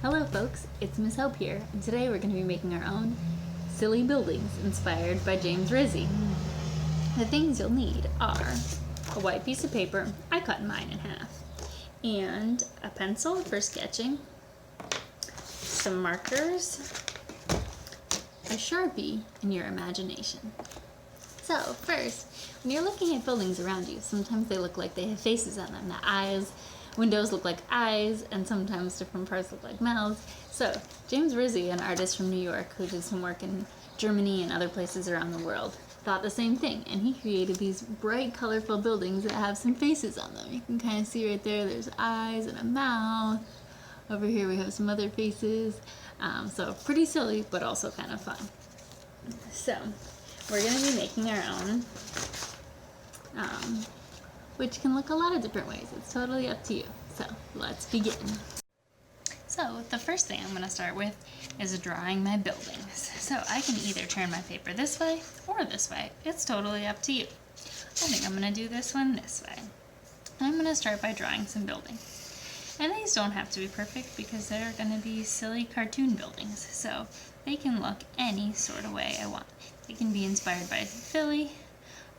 Hello folks, it's Miss Hope here, and today we're going to be making our own silly buildings inspired by James Rizzi. The things you'll need are a white piece of paper, I cut mine in half, and a pencil for sketching, some markers, a sharpie, and your imagination. So first, when you're looking at buildings around you, sometimes they look like they have faces on them. Windows look like eyes, and sometimes different parts look like mouths. So James Rizzi, an artist from New York who did some work in Germany and other places around the world, thought the same thing, and he created these bright, colorful buildings that have some faces on them. You can kind of see right there, there's eyes and a mouth. Over here we have some other faces. So pretty silly, but also kind of fun. So we're going to be making our own, which can look a lot of different ways. It's totally up to you. So let's begin. So the first thing I'm going to start with is drawing my buildings. So I can either turn my paper this way or this way. It's totally up to you. I think I'm going to do this one this way. I'm going to start by drawing some buildings. And these don't have to be perfect because they're going to be silly cartoon buildings. So they can look any sort of way I want. They can be inspired by Philly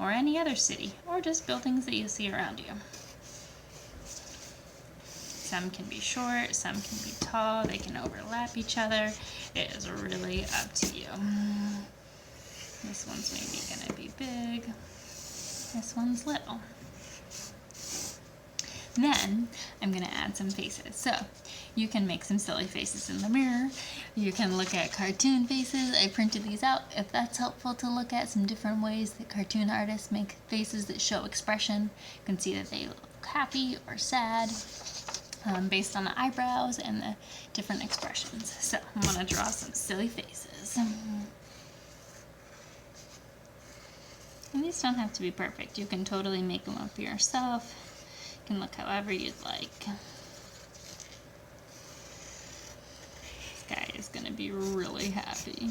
or any other city, or just buildings that you see around you. Some can be short, some can be tall, they can overlap each other. It is really up to you. This one's maybe gonna be big. This one's little. Then I'm gonna add some faces. So you can make some silly faces in the mirror. You can look at cartoon faces. I printed these out if that's helpful to look at some different ways that cartoon artists make faces that show expression. You can see that they look happy or sad based on the eyebrows and the different expressions. So I'm gonna draw some silly faces. And these don't have to be perfect. You can totally make them up yourself. You can look however you'd like. This guy is going to be really happy.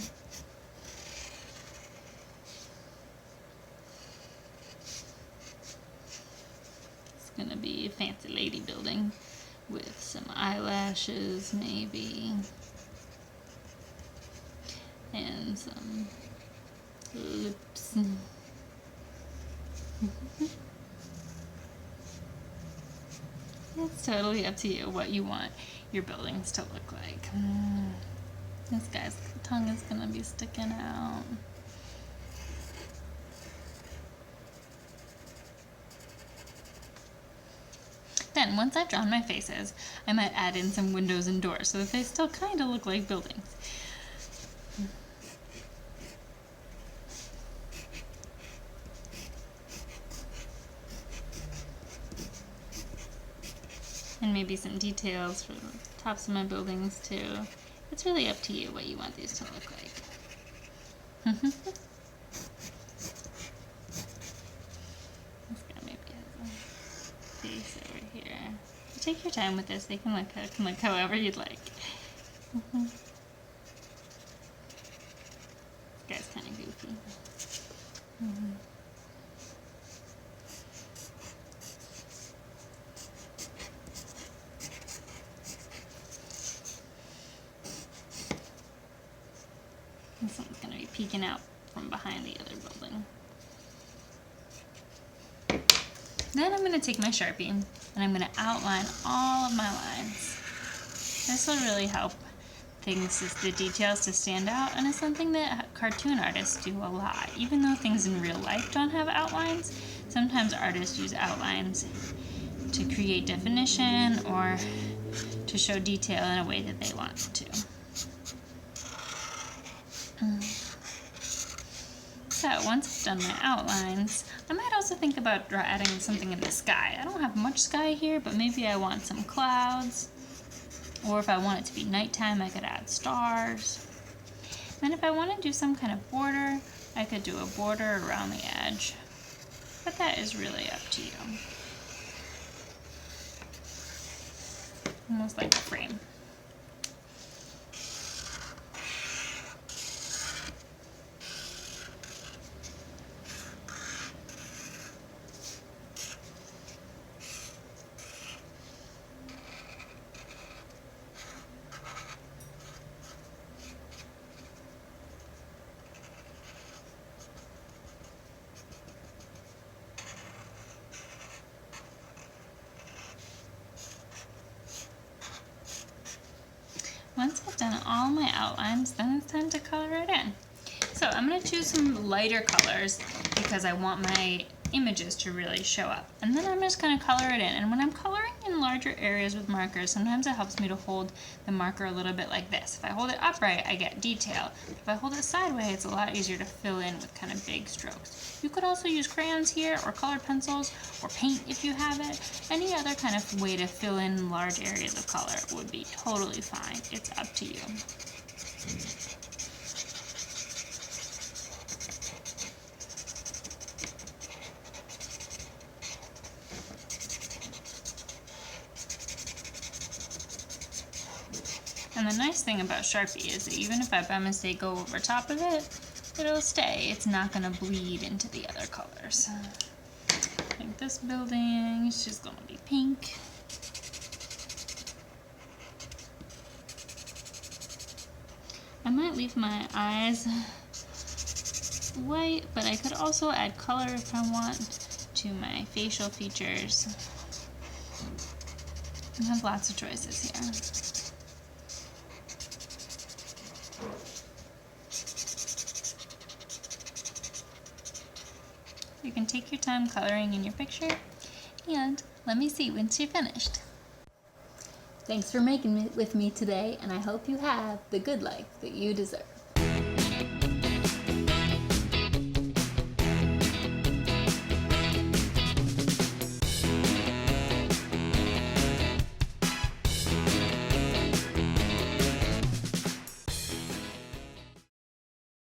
It's going to be a fancy lady building with some eyelashes maybe. And some lips. It's totally up to you what you want your buildings to look like. This guy's tongue is going to be sticking out. Then, once I've drawn my faces, I might add in some windows and doors so that they still kind of look like buildings. And maybe some details for the tops of my buildings too. It's really up to you what you want these to look like. This guy maybe has a face over here. Take your time with this. They can look however you'd like. This guy's kind of goofy. This one's going to be peeking out from behind the other building. Then I'm going to take my Sharpie and I'm going to outline all of my lines. This will really help the details to stand out, and it's something that cartoon artists do a lot. Even though things in real life don't have outlines, sometimes artists use outlines to create definition or to show detail in a way that they want to. So once I've done my outlines, I might also think about adding something in the sky. I don't have much sky here, but maybe I want some clouds. Or if I want it to be nighttime, I could add stars. Then if I want to do some kind of border, I could do a border around the edge. But that is really up to you. Almost like a frame. Once I've done all my outlines, then it's time to color it in. So I'm going to choose some lighter colors because I want my images to really show up. And then I'm just going to color it in. And when I'm coloring in larger areas with markers, sometimes it helps me to hold the marker a little bit like this. If I hold it upright, I get detail. If I hold it sideways, it's a lot easier to fill in with kind of big strokes. You could also use crayons here, or colored pencils, or paint if you have it. Any other kind of way to fill in large areas of color would be totally fine. It's up to you. And the nice thing about Sharpie is that even if I by mistake go over top of it, it'll stay. It's not going to bleed into the other colors. I think this building is just going to be pink. I might leave my eyes white, but I could also add color if I want to my facial features. I have lots of choices here. You can take your time coloring in your picture, and let me see once you're finished. Thanks for making it with me today, and I hope you have the good life that you deserve.